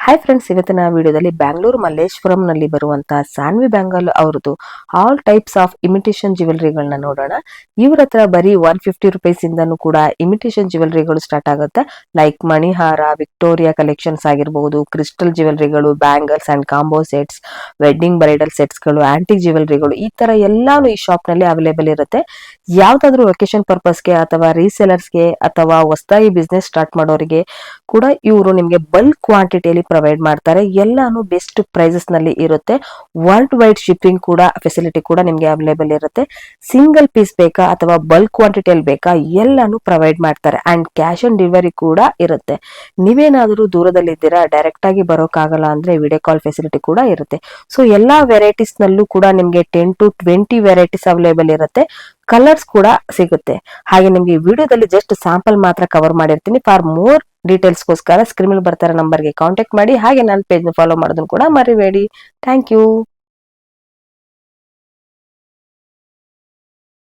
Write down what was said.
Hi friends, ಇವತ್ತಿನ ವಿಡಿಯೋದಲ್ಲಿ ಬ್ಯಾಂಗ್ಳೂರು ಮಲ್ಲೇಶ್ವರಂ ನಲ್ಲಿ ಬರುವಂತಹ ಸಾನ್ವಿ ಬ್ಯಾಂಗಲ್ ಅವರದು ಆಲ್ ಟೈಪ್ಸ್ ಆಫ್ ಇಮಿಟೇಷನ್ ಜ್ಯುವೆಲರಿಗಳನ್ನ ನೋಡೋಣ. ಇವ್ರ ಹತ್ರ ಬರೀ 150 ರುಪೀಸ್ ಇಂದನೂ ಕೂಡ ಇಮಿಟೇಷನ್ ಜ್ಯುವೆಲರಿಗಳು ಸ್ಟಾರ್ಟ್ ಆಗುತ್ತೆ. ಲೈಕ್ ಮಣಿಹಾರ, ವಿಕ್ಟೋರಿಯಾ ಕಲೆಕ್ಷನ್ಸ್ ಆಗಿರಬಹುದು, ಕ್ರಿಸ್ಟಲ್ ಜ್ಯುವೆಲರಿಗಳು, bangles and combo sets, wedding bridal sets ಗಳು, ಆಂಟಿಕ್ ಜ್ಯುವೆಲರಿಗಳು, ಈ ತರ ಎಲ್ಲಾನು ಈ ಶಾಪ್ ನಲ್ಲಿ ಅವೈಲೇಬಲ್ ಇರುತ್ತೆ. ಯಾವ್ದಾದ್ರು ವೆಕೇಶನ್ ಪರ್ಪಸ್ಗೆ ಅಥವಾ ರೀಸೇಲರ್ಸ್ಗೆ ಅಥವಾ ಹೊಸದಾಗಿ ಬಿಸ್ನೆಸ್ ಸ್ಟಾರ್ಟ್ ಮಾಡೋರಿಗೆ ಕೂಡ ಇವರು ನಿಮಗೆ ಬಲ್ಕ್ ಕ್ವಾಂಟಿಟಿಯಲ್ಲಿ ಪ್ರೊವೈಡ್ ಮಾಡ್ತಾರೆ. ಎಲ್ಲಾನು ಬೆಸ್ಟ್ ಪ್ರೈಸಸ್ ನಲ್ಲಿ ಇರುತ್ತೆ. ವರ್ಲ್ಡ್ ವೈಡ್ ಶಿಪ್ಪಿಂಗ್ ಕೂಡ ಫೆಸಿಲಿಟಿ ಕೂಡ ನಿಮಗೆ ಅವೈಲೇಬಲ್ ಇರುತ್ತೆ. ಸಿಂಗಲ್ ಪೀಸ್ ಬೇಕಾ ಅಥವಾ ಬಲ್ಕ್ ಕ್ವಾಂಟಿಟಿಯಲ್ಲಿ ಬೇಕಾ, ಎಲ್ಲಾನು ಪ್ರೊವೈಡ್ ಮಾಡ್ತಾರೆ. ಅಂಡ್ ಕ್ಯಾಶ್ ಆನ್ ಡೆಲಿವರಿ ಕೂಡ ಇರುತ್ತೆ. ನೀವೇನಾದರೂ ದೂರದಲ್ಲಿ ಇದ್ದೀರಾ, ಡೈರೆಕ್ಟ್ ಆಗಿ ಬರೋಕ್ಕಾಗಲ್ಲ ಅಂದ್ರೆ ವಿಡಿಯೋ ಕಾಲ್ ಫೆಸಿಲಿಟಿ ಕೂಡ ಇರುತ್ತೆ. ಸೊ ಎಲ್ಲಾ ವೆರೈಟೀಸ್ ನಲ್ಲೂ ಕೂಡ ನಿಮಗೆ 10 to 20 ವೆರೈಟೀಸ್ ಅವೈಲೇಬಲ್ ಇರುತ್ತೆ. ಕಲರ್ಸ್ ಕೂಡ ಸಿಗುತ್ತೆ. ಹಾಗೆ ನಿಮ್ಗೆ ಈ ವಿಡಿಯೋದಲ್ಲಿ ಜಸ್ಟ್ ಸ್ಯಾಂಪಲ್ ಮಾತ್ರ ಕವರ್ ಮಾಡಿರ್ತೀನಿ. ಫಾರ್ ಮೋರ್ ಡೀಟೇಲ್ಸ್ಗೋಸ್ಕರ ಸ್ಕ್ರೀನ್ ಮೇಲೆ ಬರ್ತಾರೆ ನಂಬರ್ಗೆ ಕಾಂಟ್ಯಾಕ್ಟ್ ಮಾಡಿ. ಹಾಗೆ ನನ್ನ ಪೇಜ್ ಫಾಲೋ ಮಾಡೋದನ್ನು ಕೂಡ ಮರಿಬೇಡಿ. Thank you.